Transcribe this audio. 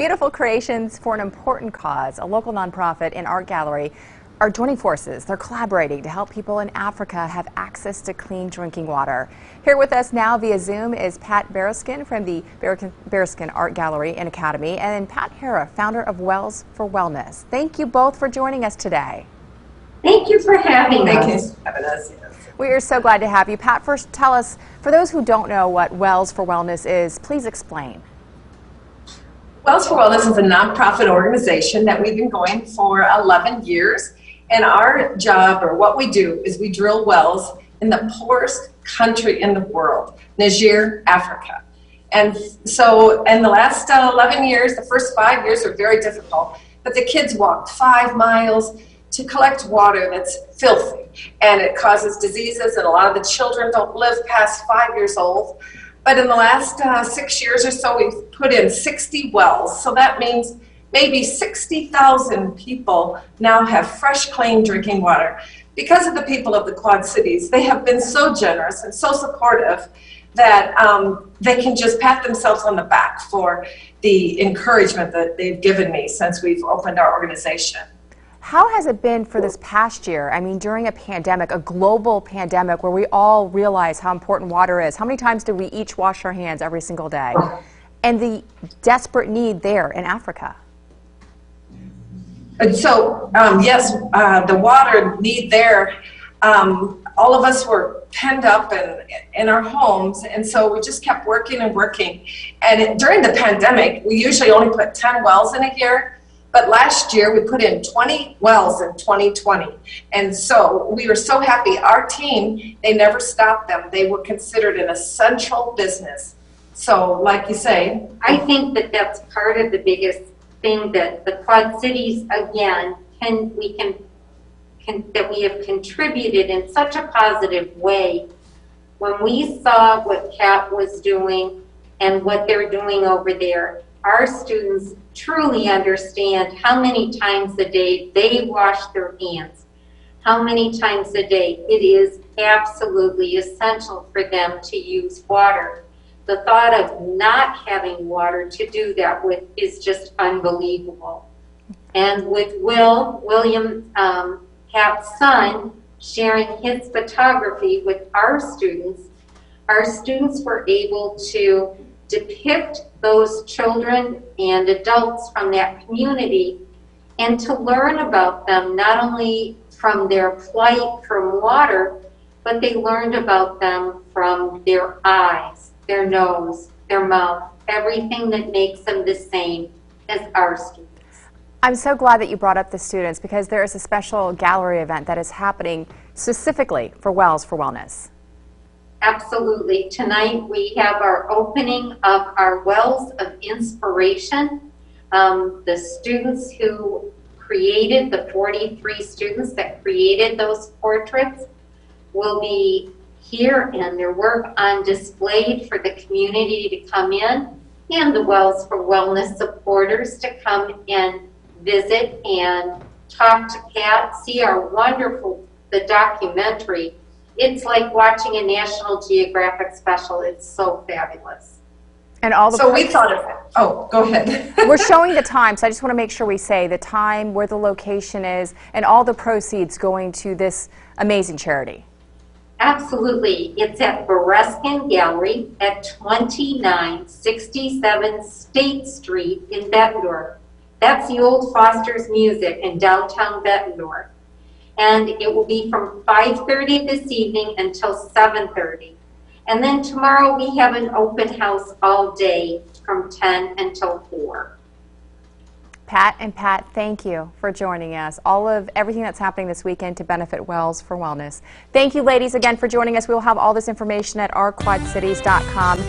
Beautiful creations for an important cause. A local nonprofit and art gallery are joining forces. They're collaborating to help people in Africa have access to clean drinking water. Here with us now via Zoom is Pat Bereskin from the Bereskin Art Gallery and Academy, and Pat Hara, founder of Wells for Wellness. Thank you both for joining us today. Thank you for having us. Thank you for having us. We are so glad to have you. Pat, first tell us, for those who don't know what Wells for Wellness is, please explain. Wells for Wellness is a nonprofit organization that we've been going for 11 years. And our job, or what we do, is we drill wells in the poorest country in the world, Niger, Africa. And so in the last 11 years, the first 5 years were very difficult, but the kids walked 5 miles to collect water that's filthy, and it causes diseases, and a lot of the children don't live past 5 years old. But in the last 6 years or so, we've put in 60 wells. So that means maybe 60,000 people now have fresh, clean drinking water. Because of the people of the Quad Cities, they have been so generous and so supportive that they can just pat themselves on the back for the encouragement that they've given me since we've opened our organization. How has it been for this past year? I mean, during a pandemic, a global pandemic where we all realize how important water is. How many times do we each wash our hands every single day? And the desperate need there in Africa. And so, yes, the water need there, all of us were penned up in our homes, and so we just kept working and working. And during the pandemic, we usually only put 10 wells in a year, but last year we put in 20 wells in 2020. And so we were so happy. Our team, they never stopped them. They were considered an essential business. So, like you say, I think that that's part of the biggest thing that the Quad Cities, again, we have contributed in such a positive way. When we saw what Kat was doing and what they're doing over there, our students truly understand how many times a day they wash their hands, how many times a day it is absolutely essential for them to use water. The thought of not having water to do that with is just unbelievable. And with William, Kat's son, sharing his photography with our students were able to depict those children and adults from that community and to learn about them, not only from their plight from water, but they learned about them from their eyes, their nose, their mouth, everything that makes them the same as our students. I'm so glad that you brought up the students, because there is a special gallery event that is happening specifically for Wells for Wellness. Absolutely. Tonight we have our opening of our Wells of Inspiration. The students who created, the 43 students that created those portraits will be here, and their work on display for the community to come in and the Wells for Wellness supporters to come and visit and talk to Kat, see our wonderful, the documentary. It's like watching a National Geographic special. It's so fabulous. And all the so we thought of it. Oh, go ahead. We're showing the time, so I just want to make sure we say the time, where the location is, and all the proceeds going to this amazing charity. Absolutely. It's at Bereskin Gallery at 2967 State Street in Bettendorf. That's the old Foster's Music in downtown Bettendorf. And it will be from 5:30 this evening until 7:30. And then tomorrow we have an open house all day from 10 until 4. Pat and Pat, thank you for joining us. All of everything that's happening this weekend to benefit Wells for Wellness. Thank you, ladies, again for joining us. We will have all this information at ourquadcities.com.